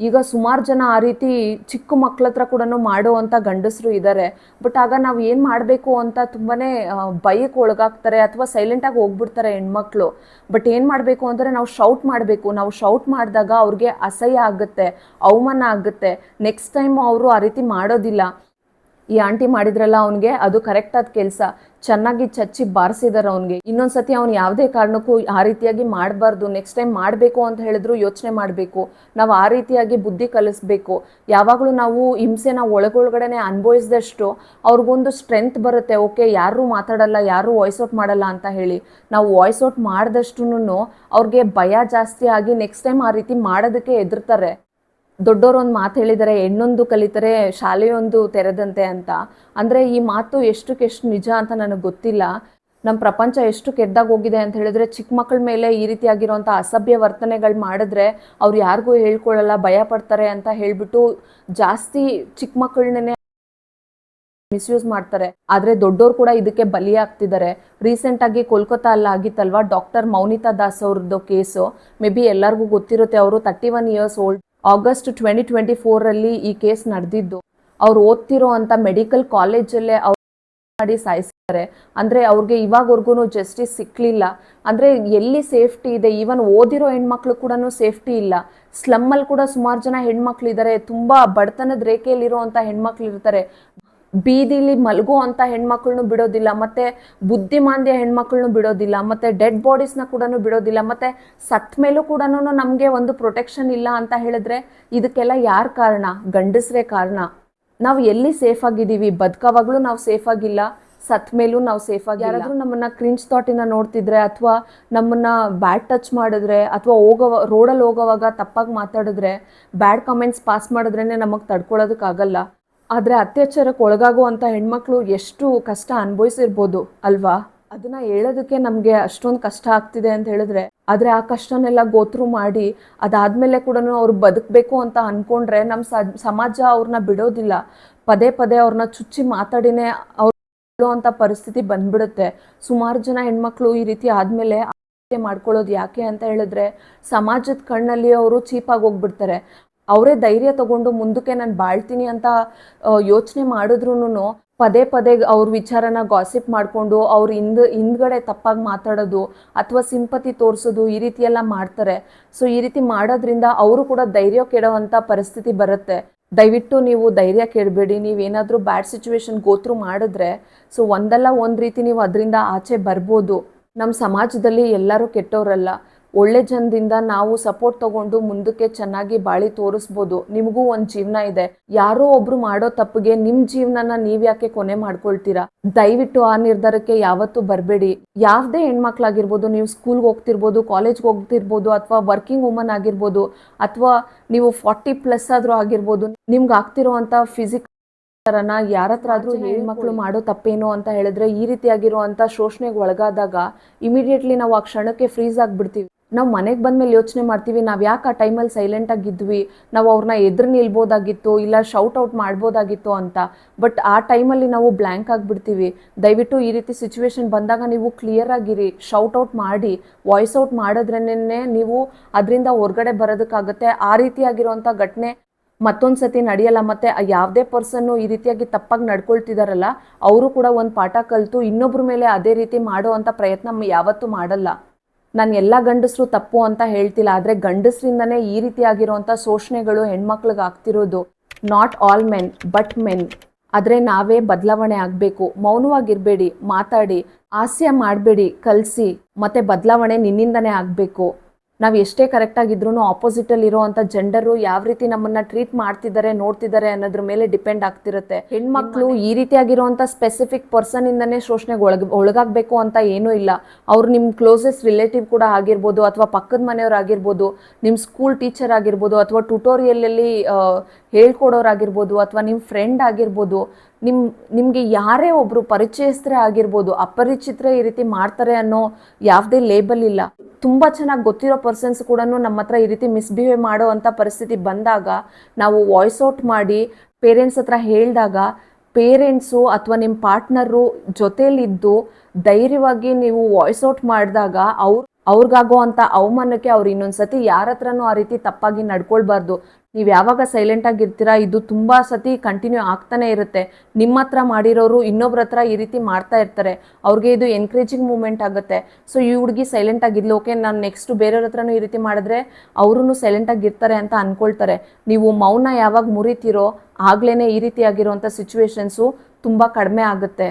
S1: ಈಗ ಸುಮಾರು ಜನ ಆ ರೀತಿ ಚಿಕ್ಕ ಮಕ್ಳ ಹತ್ರ ಕೂಡ ಮಾಡುವಂಥ ಗಂಡಸರು ಇದ್ದಾರೆ. ಬಟ್ ಆಗ ನಾವು ಏನು ಮಾಡಬೇಕು ಅಂತ ತುಂಬಾ ಭಯಕ್ಕೆ ಒಳಗಾಗ್ತಾರೆ ಅಥವಾ ಸೈಲೆಂಟಾಗಿ ಹೋಗ್ಬಿಡ್ತಾರೆ ಹೆಣ್ಮಕ್ಳು. ಬಟ್ ಏನು ಮಾಡಬೇಕು ಅಂದರೆ ನಾವು ಶೌಟ್ ಮಾಡಬೇಕು. ನಾವು ಶೌಟ್ ಮಾಡಿದಾಗ ಅವ್ರಿಗೆ ಅಸಹ್ಯ ಆಗುತ್ತೆ, ಅವಮಾನ ಆಗುತ್ತೆ. ನೆಕ್ಸ್ಟ್ ಟೈಮ್ ಅವರು ಆ ರೀತಿ ಮಾಡೋದಿಲ್ಲ. ಈ ಆಂಟಿ ಮಾಡಿದ್ರಲ್ಲ, ಅವನಿಗೆ ಅದು ಕರೆಕ್ಟಾದ ಕೆಲಸ. ಚೆನ್ನಾಗಿ ಚಚ್ಚಿ ಬಾರಿಸಿದಾರೆ ಅವನಿಗೆ. ಇನ್ನೊಂದ್ಸತಿ ಅವ್ನು ಯಾವುದೇ ಕಾರಣಕ್ಕೂ ಆ ರೀತಿಯಾಗಿ ಮಾಡಬಾರ್ದು. ನೆಕ್ಸ್ಟ್ ಟೈಮ್ ಮಾಡಬೇಕು ಅಂತ ಹೇಳಿದ್ರು ಯೋಚನೆ ಮಾಡಬೇಕು. ನಾವು ಆ ರೀತಿಯಾಗಿ ಬುದ್ಧಿ ಕಲಿಸ್ಬೇಕು. ಯಾವಾಗಲೂ ನಾವು ಹಿಂಸೆನ ಒಳಗೊಳಗಡೆನೆ ಅನುಭವಿಸಿದಷ್ಟು ಅವ್ರಿಗೊಂದು ಸ್ಟ್ರೆಂತ್ ಬರುತ್ತೆ. ಓಕೆ, ಯಾರೂ ಮಾತಾಡಲ್ಲ, ಯಾರೂ ವಾಯ್ಸ್ ಔಟ್ ಮಾಡಲ್ಲ ಅಂತ ಹೇಳಿ. ನಾವು ವಾಯ್ಸ್ ಔಟ್ ಮಾಡಿದಷ್ಟು ಅವ್ರಿಗೆ ಭಯ ಜಾಸ್ತಿ ಆಗಿ ನೆಕ್ಸ್ಟ್ ಟೈಮ್ ಆ ರೀತಿ ಮಾಡೋದಕ್ಕೆ ಹೆದರ್ತಾರೆ. ದೊಡ್ಡವರು ಒಂದು ಮಾತು ಹೇಳಿದ್ದಾರೆ, ಹೆಣ್ಣೊಂದು ಕಲಿತರೆ ಶಾಲೆಯೊಂದು ತೆರೆದಂತೆ ಅಂತ. ಅಂದರೆ ಈ ಮಾತು ಎಷ್ಟಕ್ಕೆಷ್ಟು ನಿಜ ಅಂತ ನನಗೆ ಗೊತ್ತಿಲ್ಲ. ನಮ್ಮ ಪ್ರಪಂಚ ಎಷ್ಟು ಕೆಟ್ಟದಾಗಿ ಹೋಗಿದೆ ಅಂತ ಹೇಳಿದ್ರೆ, ಚಿಕ್ಕ ಮಕ್ಕಳ ಮೇಲೆ ಈ ರೀತಿಯಾಗಿರುವಂಥ ಅಸಭ್ಯ ವರ್ತನೆಗಳು ಮಾಡಿದ್ರೆ ಅವ್ರು ಯಾರಿಗೂ ಹೇಳ್ಕೊಳ್ಳಲ್ಲ, ಭಯ ಪಡ್ತಾರೆ ಅಂತ ಹೇಳಿಬಿಟ್ಟು ಜಾಸ್ತಿ ಚಿಕ್ಕ ಮಕ್ಕಳನ್ನೇ ಮಿಸ್ಯೂಸ್ ಮಾಡ್ತಾರೆ. ಆದರೆ ದೊಡ್ಡೋರು ಕೂಡ ಇದಕ್ಕೆ ಬಲಿಯಾಗ್ತಿದ್ದಾರೆ. ರೀಸೆಂಟಾಗಿ ಕೋಲ್ಕತ್ತಾ ಅಲ್ಲಿ ಆಗಿತ್ತಲ್ವಾ, ಡಾಕ್ಟರ್ ಮೌನಿತಾ ದಾಸ್ ಅವ್ರದ್ದು ಕೇಸು. ಮೇ ಬಿ ಎಲ್ಲರಿಗೂ ಗೊತ್ತಿರುತ್ತೆ. ಅವರು 31 ಇಯರ್ಸ್ ಓಲ್ಡ್. ಆಗಸ್ಟ್ 2024 ಈ ಕೇಸ್ ನಡೆದಿದ್ದು. ಅವ್ರು ಓದ್ತಿರೋ ಅಂಥ ಮೆಡಿಕಲ್ ಕಾಲೇಜಲ್ಲೇ ಅವ್ರು ಮಾಡಿ ಸಾಯಿಸ್ತಾರೆ. ಅಂದರೆ ಅವ್ರಿಗೆ ಇವಾಗವರೆಗೂ ಜಸ್ಟಿಸ್ ಸಿಕ್ಕಲಿಲ್ಲ. ಅಂದರೆ ಎಲ್ಲಿ ಸೇಫ್ಟಿ ಇದೆ? ಈವನ್ ಓದಿರೋ ಹೆಣ್ಮಕ್ಳು ಕೂಡ ಸೇಫ್ಟಿ ಇಲ್ಲ. ಸ್ಲಮ್ಮಲ್ಲಿ ಕೂಡ ಸುಮಾರು ಜನ ಹೆಣ್ಮಕ್ಳಿದ್ದಾರೆ. ತುಂಬ ಬಡತನದ ರೇಖೆಯಲ್ಲಿರೋ ಅಂಥ ಹೆಣ್ಮಕ್ಳು ಇರ್ತಾರೆ. ಬೀದಿಲಿ ಮಲಗೋ ಅಂಥ ಹೆಣ್ಮಕ್ಳನ್ನು ಬಿಡೋದಿಲ್ಲ, ಮತ್ತು ಬುದ್ಧಿಮಾಂದ್ಯ ಹೆಣ್ಮಕ್ಳನ್ನು ಬಿಡೋದಿಲ್ಲ, ಮತ್ತು ಡೆಡ್ ಬಾಡೀಸ್ನ ಕೂಡ ಬಿಡೋದಿಲ್ಲ. ಮತ್ತು ಸತ್ ಮೇಲೂ ಕೂಡ ನಮಗೆ ಒಂದು ಪ್ರೊಟೆಕ್ಷನ್ ಇಲ್ಲ ಅಂತ ಹೇಳಿದ್ರೆ ಇದಕ್ಕೆಲ್ಲ ಯಾರು ಕಾರಣ? ಗಂಡಸರೇ ಕಾರಣ. ನಾವು ಎಲ್ಲಿ ಸೇಫ್ ಆಗಿದ್ದೀವಿ? ಬದುಕವಾಗಲೂ ನಾವು ಸೇಫ್ ಆಗಿಲ್ಲ, ಸತ್ ಮೇಲೂ ನಾವು ಸೇಫ್ ಆಗಿ. ಯಾರಾದರೂ ನಮ್ಮನ್ನ ಕ್ರಿಂಜ್ ಥಾಟಿನ ನೋಡ್ತಿದ್ರೆ, ಅಥವಾ ನಮ್ಮನ್ನ ಬ್ಯಾಡ್ ಟಚ್ ಮಾಡಿದ್ರೆ, ಅಥವಾ ರೋಡಲ್ಲಿ ಹೋಗೋವಾಗ ತಪ್ಪಾಗಿ ಮಾತಾಡಿದ್ರೆ, ಬ್ಯಾಡ್ ಕಮೆಂಟ್ಸ್ ಪಾಸ್ ಮಾಡಿದ್ರೇ ನಮಗೆ ತಡ್ಕೊಳ್ಳೋದಕ್ಕಾಗಲ್ಲ. ಆದರೆ ಅತ್ಯಾಚಾರಕ್ಕೆ ಒಳಗಾಗುವಂಥ ಹೆಣ್ಮಕ್ಳು ಎಷ್ಟು ಕಷ್ಟ ಅನುಭವಿಸಿರ್ಬೋದು ಅಲ್ವಾ? ಅದನ್ನು ಹೇಳೋದಕ್ಕೆ ನಮಗೆ ಅಷ್ಟೊಂದು ಕಷ್ಟ ಆಗ್ತಿದೆ ಅಂತ ಹೇಳಿದ್ರೆ, ಆದರೆ ಆ ಕಷ್ಟನೆಲ್ಲ ಗೋತ್ರು ಮಾಡಿ ಅದಾದಮೇಲೆ ಕೂಡ ಅವ್ರು ಬದುಕಬೇಕು ಅಂತ ಅಂದ್ಕೊಂಡ್ರೆ ನಮ್ಮ ಸಮಾಜ ಅವ್ರನ್ನ ಬಿಡೋದಿಲ್ಲ. ಪದೇ ಪದೇ ಅವ್ರನ್ನ ಚುಚ್ಚಿ ಮಾತಾಡಿನೇ ಅವ್ರು ಅಂತ ಪರಿಸ್ಥಿತಿ ಬಂದ್ಬಿಡುತ್ತೆ. ಸುಮಾರು ಜನ ಹೆಣ್ಮಕ್ಳು ಈ ರೀತಿ ಆದಮೇಲೆ ಮಾಡ್ಕೊಳ್ಳೋದು ಯಾಕೆ ಅಂತ ಹೇಳಿದ್ರೆ, ಸಮಾಜದ ಕಣ್ಣಲ್ಲಿ ಅವರು ಚೀಪಾಗಿ ಹೋಗ್ಬಿಡ್ತಾರೆ. ಅವರೇ ಧೈರ್ಯ ತಗೊಂಡು ಮುಂದಕ್ಕೆ ನಾನು ಬಾಳ್ತೀನಿ ಅಂತ ಯೋಚನೆ ಮಾಡಿದ್ರು ಪದೇ ಪದೇ ಅವ್ರ ವಿಚಾರನ ಗಾಸಿಪ್ ಮಾಡಿಕೊಂಡು ಅವ್ರ ಹಿಂದ್ಗಡೆ ತಪ್ಪಾಗಿ ಮಾತಾಡೋದು ಅಥವಾ ಸಿಂಪತಿ ತೋರಿಸೋದು, ಈ ರೀತಿ ಎಲ್ಲ ಮಾಡ್ತಾರೆ. ಸೊ ಈ ರೀತಿ ಮಾಡೋದ್ರಿಂದ ಅವರು ಕೂಡ ಧೈರ್ಯ ಕೆಡೋವಂಥ ಪರಿಸ್ಥಿತಿ ಬರುತ್ತೆ. ದಯವಿಟ್ಟು ನೀವು ಧೈರ್ಯ ಕೆಡಬೇಡಿ. ನೀವೇನಾದರೂ ಬ್ಯಾಡ್ ಸಿಚುವೇಶನ್ ಗೋತ್ರು ಮಾಡಿದ್ರೆ ಸೊ ಒಂದಲ್ಲ ಒಂದು ರೀತಿ ನೀವು ಅದರಿಂದ ಆಚೆ ಬರ್ಬೋದು. ನಮ್ಮ ಸಮಾಜದಲ್ಲಿ ಎಲ್ಲರೂ ಕೆಟ್ಟವರಲ್ಲ. ಒಳ್ಳೆ ಜನದಿಂದ ನಾವು ಸಪೋರ್ಟ್ ತಗೊಂಡು ಮುಂದಕ್ಕೆ ಚೆನ್ನಾಗಿ ಬಾಳಿ ತೋರಿಸ್ಬೋದು. ನಿಮಗೂ ಒಂದು ಜೀವನ ಇದೆ. ಯಾರೋ ಒಬ್ರು ಮಾಡೋ ತಪ್ಪಿಗೆ ನಿಮ್ಮ ಜೀವನನ ನೀವು ಯಾಕೆ ಕೊನೆ ಮಾಡ್ಕೊಳ್ತೀರಾ? ದಯವಿಟ್ಟು ಆ ನಿರ್ಧಾರಕ್ಕೆ ಯಾವತ್ತೂ ಬರಬೇಡಿ. ಯಾವುದೇ ಹೆಣ್ಮಕ್ಳಾಗಿರ್ಬೋದು, ನೀವು ಸ್ಕೂಲ್ಗೆ ಹೋಗ್ತಿರ್ಬೋದು, ಕಾಲೇಜ್ಗೆ ಹೋಗ್ತಿರ್ಬೋದು, ಅಥವಾ ವರ್ಕಿಂಗ್ ವುಮನ್ ಆಗಿರ್ಬೋದು, ಅಥವಾ ನೀವು 40+ ಆದರೂ ಆಗಿರ್ಬೋದು, ನಿಮ್ಗೆ ಆಗ್ತಿರೋವಂಥ ಫಿಸಿಕಲ್ ಯಾರ ಹತ್ರ ಆದ್ರೂ ಹೆಣ್ಮಕ್ಳು ಮಾಡೋ ತಪ್ಪೇನು ಅಂತ ಹೇಳಿದ್ರೆ, ಈ ರೀತಿಯಾಗಿರುವಂಥ ಶೋಷಣೆಗೆ ಒಳಗಾದಾಗ ಇಮಿಡಿಯೇಟ್ಲಿ ನಾವು ಆ ಕ್ಷಣಕ್ಕೆ ಫ್ರೀಸ್ ಆಗಿಬಿಡ್ತೀವಿ. ನಾವು ಮನೆಗೆ ಬಂದಮೇಲೆ ಯೋಚನೆ ಮಾಡ್ತೀವಿ, ನಾವು ಯಾಕೆ ಆ ಟೈಮಲ್ಲಿ ಸೈಲೆಂಟಾಗಿದ್ವಿ, ನಾವು ಅವ್ರನ್ನ ಎದುರು ನಿಲ್ಬೋದಾಗಿತ್ತು, ಇಲ್ಲ ಶೌಟ್ ಔಟ್ ಮಾಡ್ಬೋದಾಗಿತ್ತು ಅಂತ. ಬಟ್ ಆ ಟೈಮಲ್ಲಿ ನಾವು ಬ್ಲ್ಯಾಂಕ್ ಆಗಿಬಿಡ್ತೀವಿ. ದಯವಿಟ್ಟು ಈ ರೀತಿ ಸಿಚುವೇಶನ್ ಬಂದಾಗ ನೀವು ಕ್ಲಿಯರ್ ಆಗಿರಿ. ಶೌಟ್ ಔಟ್ ಮಾಡಿ, ವಾಯ್ಸ್ ಔಟ್ ಮಾಡಿದ್ರೇನೆ ನೀವು ಅದರಿಂದ ಹೊರಗಡೆ ಬರೋದಕ್ಕಾಗತ್ತೆ. ಆ ರೀತಿಯಾಗಿರುವಂಥ ಘಟನೆ ಮತ್ತೊಂದು ಸತಿ ನಡೆಯಲ್ಲ. ಮತ್ತು ಯಾವುದೇ ಪರ್ಸನ್ನು ಈ ರೀತಿಯಾಗಿ ತಪ್ಪಾಗಿ ನಡ್ಕೊಳ್ತಿದಾರಲ್ಲ, ಅವರು ಕೂಡ ಒಂದು ಪಾಠ ಕಲಿತು ಇನ್ನೊಬ್ಬರ ಮೇಲೆ ಅದೇ ರೀತಿ ಮಾಡೋ ಅಂಥ ಪ್ರಯತ್ನ ಯಾವತ್ತೂ ಮಾಡಲ್ಲ. ನಾನು ಎಲ್ಲ ಗಂಡಸರು ತಪ್ಪು ಅಂತ ಹೇಳ್ತಿಲ್ಲ, ಆದರೆ ಗಂಡಸರಿಂದನೇ ಈ ರೀತಿಯಾಗಿರುವಂಥ ಶೋಷಣೆಗಳು ಹೆಣ್ಮಕ್ಳಿಗೆ ಆಗ್ತಿರೋದು. Not all men but men. ಆದರೆ ನಾವೇ ಬದಲಾವಣೆ ಆಗಬೇಕು. ಮೌನವಾಗಿರಬೇಡಿ, ಮಾತಾಡಿ, ಹಾಸ್ಯ ಮಾಡಬೇಡಿ, ಕಲಿಸಿ. ಮತ್ತು ಬದಲಾವಣೆ ನಿನ್ನಿಂದನೇ ಆಗಬೇಕು. ನಾವು ಎಷ್ಟೇ ಕರೆಕ್ಟಾಗಿದ್ರೂ ಆಪೋಸಿಟಲ್ಲಿ ಇರೋವಂಥ ಜೆಂಡರು ಯಾವ ರೀತಿ ನಮ್ಮನ್ನು ಟ್ರೀಟ್ ಮಾಡ್ತಿದ್ದಾರೆ, ನೋಡ್ತಿದ್ದಾರೆ ಅನ್ನೋದ್ರ ಮೇಲೆ ಡಿಪೆಂಡ್ ಆಗ್ತಿರುತ್ತೆ. ಹೆಣ್ಮಕ್ಳು ಈ ರೀತಿಯಾಗಿರುವಂಥ ಸ್ಪೆಸಿಫಿಕ್ ಪರ್ಸನಿಂದನೇ ಶೋಷಣೆಗೆ ಒಳಗಾಗಬೇಕು ಅಂತ ಏನೂ ಇಲ್ಲ. ಅವ್ರು ನಿಮ್ಮ ಕ್ಲೋಸೆಸ್ಟ್ ರಿಲೇಟಿವ್ ಕೂಡ ಆಗಿರ್ಬೋದು, ಅಥವಾ ಪಕ್ಕದ ಮನೆಯವ್ರು ಆಗಿರ್ಬೋದು, ನಿಮ್ಮ ಸ್ಕೂಲ್ ಟೀಚರ್ ಆಗಿರ್ಬೋದು, ಅಥವಾ ಟ್ಯುಟೋರಿಯಲಲ್ಲಿ ಹೇಳ್ಕೊಡೋರಾಗಿರ್ಬೋದು, ಅಥವಾ ನಿಮ್ಮ ಫ್ರೆಂಡ್ ಆಗಿರ್ಬೋದು. ನಿಮಗೆ ಯಾರೇ ಒಬ್ಬರು ಪರಿಚಯಸ್ಥರೇ ಆಗಿರ್ಬೋದು, ಅಪರಿಚಿತರೇ ಈ ರೀತಿ ಮಾಡ್ತಾರೆ ಅನ್ನೋ ಯಾವುದೇ ಲೇಬಲ್ ಇಲ್ಲ. ತುಂಬ ಚೆನ್ನಾಗಿ ಗೊತ್ತಿರೋ ಪರ್ಸನ್ಸ್ ಕೂಡ ನಮ್ಮ ಹತ್ರ ಈ ರೀತಿ ಮಿಸ್ಬಿಹೇವ್ ಮಾಡೋ ಅಂಥ ಪರಿಸ್ಥಿತಿ ಬಂದಾಗ ನಾವು ವಾಯ್ಸ್ ಔಟ್ ಮಾಡಿ ಪೇರೆಂಟ್ಸ್ ಹತ್ರ ಹೇಳಿದಾಗ ಪೇರೆಂಟ್ಸು ಅಥವಾ ನಿಮ್ಮ ಪಾರ್ಟ್ನರು ಜೊತೇಲಿದ್ದು ಧೈರ್ಯವಾಗಿ ನೀವು ವಾಯ್ಸ್ ಔಟ್ ಮಾಡಿದಾಗ ಅವ್ರಿಗಾಗೋ ಅಂಥ ಅವಮಾನಕ್ಕೆ ಅವ್ರು ಇನ್ನೊಂದ್ಸತಿ ಯಾರ ಹತ್ರನೂ ಆ ರೀತಿ ತಪ್ಪಾಗಿ ನಡ್ಕೊಳ್ಬಾರ್ದು. ನೀವು ಯಾವಾಗ ಸೈಲೆಂಟ್ ಆಗಿರ್ತೀರಾ ಇದು ತುಂಬ ಸತಿ ಕಂಟಿನ್ಯೂ ಆಗ್ತಾನೆ ಇರುತ್ತೆ. ನಿಮ್ಮ ಹತ್ರ ಮಾಡಿರೋರು ಇನ್ನೊಬ್ರ ಹತ್ರ ಈ ರೀತಿ ಮಾಡ್ತಾ ಇರ್ತಾರೆ, ಅವ್ರಿಗೆ ಇದು ಎನ್ಕರೇಜಿಂಗ್ ಮೂಮೆಂಟ್ ಆಗುತ್ತೆ. ಸೊ ಈ ಹುಡುಗಿ ಸೈಲೆಂಟ್ ಆಗಿದ್ಲು, ಓಕೆ ನಾನು ನೆಕ್ಸ್ಟ್ ಬೇರೆಯವ್ರ ಹತ್ರನೂ ಈ ರೀತಿ ಮಾಡಿದ್ರೆ ಅವ್ರೂ ಸೈಲೆಂಟ್ ಆಗಿರ್ತಾರೆ ಅಂತ ಅಂದ್ಕೊಳ್ತಾರೆ. ನೀವು ಮೌನ ಯಾವಾಗ ಮುರಿತೀರೋ ಆಗ್ಲೇ ಈ ರೀತಿಯಾಗಿರುವಂಥ ಸಿಚುವೇಶನ್ಸು ತುಂಬ ಕಡಿಮೆ ಆಗುತ್ತೆ.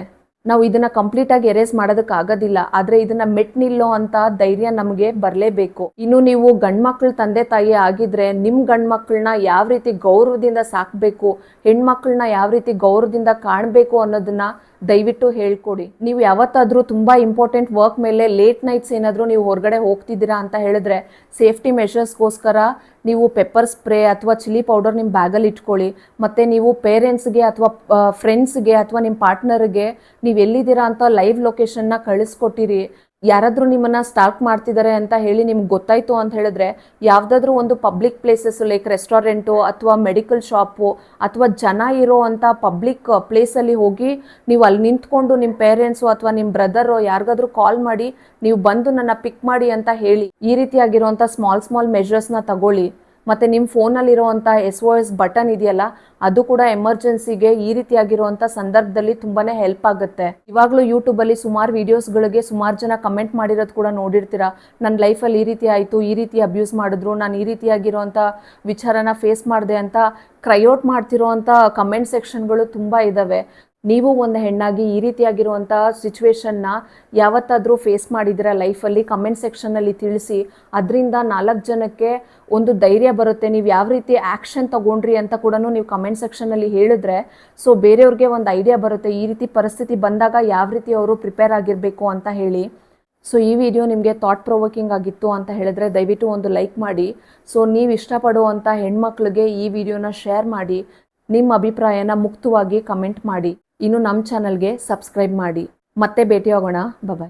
S1: ನಾವು ಇದನ್ನ ಕಂಪ್ಲೀಟಾಗಿ ಎರೇಸ್ ಮಾಡೋದಕ್ಕಾಗೋದಿಲ್ಲ, ಆದರೆ ಇದನ್ನ ಮೆಟ್ ನಿಲ್ಲೋ ಅಂತ ಧೈರ್ಯ ನಮಗೆ ಬರಲೇಬೇಕು. ಇನ್ನು ನೀವು ಗಂಡ್ಮಕ್ಳ ತಂದೆ ತಾಯಿ ಆಗಿದ್ರೆ ನಿಮ್ಮ ಗಂಡ್ಮಕ್ಳನ್ನ ಯಾವ ರೀತಿ ಗೌರವದಿಂದ ಸಾಕಬೇಕು, ಹೆಣ್ಮಕ್ಳನ್ನ ಯಾವ ರೀತಿ ಗೌರವದಿಂದ ಕಾಣಬೇಕು ಅನ್ನೋದನ್ನ ದಯವಿಟ್ಟು ಹೇಳ್ಕೊಡಿ. ನೀವು ಯಾವತ್ತಾದರೂ ತುಂಬ ಇಂಪಾರ್ಟೆಂಟ್ ವರ್ಕ್ ಮೇಲೆ ಲೇಟ್ ನೈಟ್ಸ್ ಏನಾದರೂ ನೀವು ಹೊರಗಡೆ ಹೋಗ್ತಿದ್ದೀರಾ ಅಂತ ಹೇಳಿದ್ರೆ ಸೇಫ್ಟಿ ಮೆಷರ್ಸ್ಗೋಸ್ಕರ ನೀವು ಪೆಪ್ಪರ್ ಸ್ಪ್ರೇ ಅಥವಾ ಚಿಲ್ಲಿ ಪೌಡರ್ ನಿಮ್ಮ ಬ್ಯಾಗಲ್ಲಿ ಇಟ್ಕೊಳ್ಳಿ. ಮತ್ತು ನೀವು ಪೇರೆಂಟ್ಸ್ಗೆ ಅಥವಾ ಫ್ರೆಂಡ್ಸ್ಗೆ ಅಥವಾ ನಿಮ್ಮ ಪಾರ್ಟ್ನರ್ಗೆ ನೀವು ಎಲ್ಲಿದ್ದೀರಾ ಅಂತ ಲೈವ್ ಲೊಕೇಶನ್ನ ಕಳಿಸ್ಕೊಟ್ಟಿರಿ. ಯಾರಾದರೂ ನಿಮ್ಮನ್ನು ಸ್ಟಾಕ್ ಮಾಡ್ತಿದ್ದಾರೆ ಅಂತ ಹೇಳಿ ನಿಮ್ಗೆ ಗೊತ್ತಾಯಿತು ಅಂತ ಹೇಳಿದ್ರೆ ಯಾವುದಾದ್ರೂ ಒಂದು ಪಬ್ಲಿಕ್ ಪ್ಲೇಸಸ್ ಲೈಕ್ ರೆಸ್ಟೋರೆಂಟು ಅಥವಾ ಮೆಡಿಕಲ್ ಶಾಪು ಅಥವಾ ಜನ ಇರೋ ಅಂಥ ಪಬ್ಲಿಕ್ ಪ್ಲೇಸಲ್ಲಿ ಹೋಗಿ ನೀವು ಅಲ್ಲಿ ನಿಂತ್ಕೊಂಡು ನಿಮ್ಮ ಪೇರೆಂಟ್ಸು ಅಥವಾ ನಿಮ್ಮ ಬ್ರದರು ಯಾರಿಗಾದ್ರೂ ಕಾಲ್ ಮಾಡಿ ನೀವು ಬಂದು ನನ್ನ ಪಿಕ್ ಮಾಡಿ ಅಂತ ಹೇಳಿ. ಈ ರೀತಿಯಾಗಿರುವಂಥ ಸ್ಮಾಲ್ ಮೆಷರ್ಸ್ನ ತಗೊಳ್ಳಿ. ಮತ್ತು ನಿಮ್ಮ ಫೋನಲ್ಲಿರುವಂಥ SOS ಬಟನ್ ಇದೆಯಲ್ಲ ಅದು ಕೂಡ ಎಮರ್ಜೆನ್ಸಿಗೆ ಈ ರೀತಿಯಾಗಿರುವಂಥ ಸಂದರ್ಭದಲ್ಲಿ ತುಂಬಾ ಹೆಲ್ಪ್ ಆಗುತ್ತೆ. ಇವಾಗಲೂ ಯೂಟ್ಯೂಬಲ್ಲಿ ಸುಮಾರು ವೀಡಿಯೋಸ್ಗಳಿಗೆ ಸುಮಾರು ಜನ ಕಮೆಂಟ್ ಮಾಡಿರೋದು ಕೂಡ ನೋಡಿರ್ತೀರಾ. ನನ್ನ ಲೈಫಲ್ಲಿ ಈ ರೀತಿ ಆಯಿತು, ಈ ರೀತಿ ಅಬ್ಯೂಸ್ ಮಾಡಿದ್ರು, ನಾನು ಈ ರೀತಿಯಾಗಿರುವಂಥ ವಿಚಾರನ ಫೇಸ್ ಮಾಡಿದೆ ಅಂತ ಕ್ರೈಔಟ್ ಮಾಡ್ತಿರೋ ಅಂಥ ಕಮೆಂಟ್ ಸೆಕ್ಷನ್ಗಳು ತುಂಬ ಇದ್ದಾವೆ. ನೀವು ಒಂದು ಹೆಣ್ಣಾಗಿ ಈ ರೀತಿಯಾಗಿರುವಂಥ ಸಿಚುವೇಶನ್ನ ಯಾವತ್ತಾದರೂ ಫೇಸ್ ಮಾಡಿದ್ದೀರಾ ಲೈಫಲ್ಲಿ ಕಮೆಂಟ್ ಸೆಕ್ಷನ್ನಲ್ಲಿ ತಿಳಿಸಿ. ಅದರಿಂದ 4 ಜನಕ್ಕೆ ಒಂದು ಧೈರ್ಯ ಬರುತ್ತೆ. ನೀವು ಯಾವ ರೀತಿ ಆ್ಯಕ್ಷನ್ ತಗೊಂಡ್ರಿ ಅಂತ ಕೂಡ ನೀವು ಕಮೆಂಟ್ ಸೆಕ್ಷನ್ನಲ್ಲಿ ಹೇಳಿದ್ರೆ ಸೊ ಬೇರೆಯವ್ರಿಗೆ ಒಂದು ಐಡಿಯಾ ಬರುತ್ತೆ ಈ ರೀತಿ ಪರಿಸ್ಥಿತಿ ಬಂದಾಗ ಯಾವ ರೀತಿ ಅವರು ಪ್ರಿಪೇರ್ ಆಗಿರಬೇಕು ಅಂತ ಹೇಳಿ. ಸೊ ಈ ವಿಡಿಯೋ ನಿಮಗೆ ಥಾಟ್ ಪ್ರೊವೋಕಿಂಗ್ ಆಗಿತ್ತು ಅಂತ ಹೇಳಿದ್ರೆ ದಯವಿಟ್ಟು ಒಂದು ಲೈಕ್ ಮಾಡಿ. ಸೊ ನೀವು ಇಷ್ಟಪಡುವಂಥ ಹೆಣ್ಮಕ್ಳಿಗೆ ಈ ವಿಡಿಯೋನ ಶೇರ್ ಮಾಡಿ. ನಿಮ್ಮ ಅಭಿಪ್ರಾಯನ ಮುಕ್ತವಾಗಿ ಕಮೆಂಟ್ ಮಾಡಿ. ಇನ್ನು ನಮ್ಮ ಚಾನಲ್ಗೆ ಸಬ್ಸ್ಕ್ರೈಬ್ ಮಾಡಿ. ಮತ್ತೆ ಭೇಟಿಯಾಗೋಣ. ಬಾಯ್.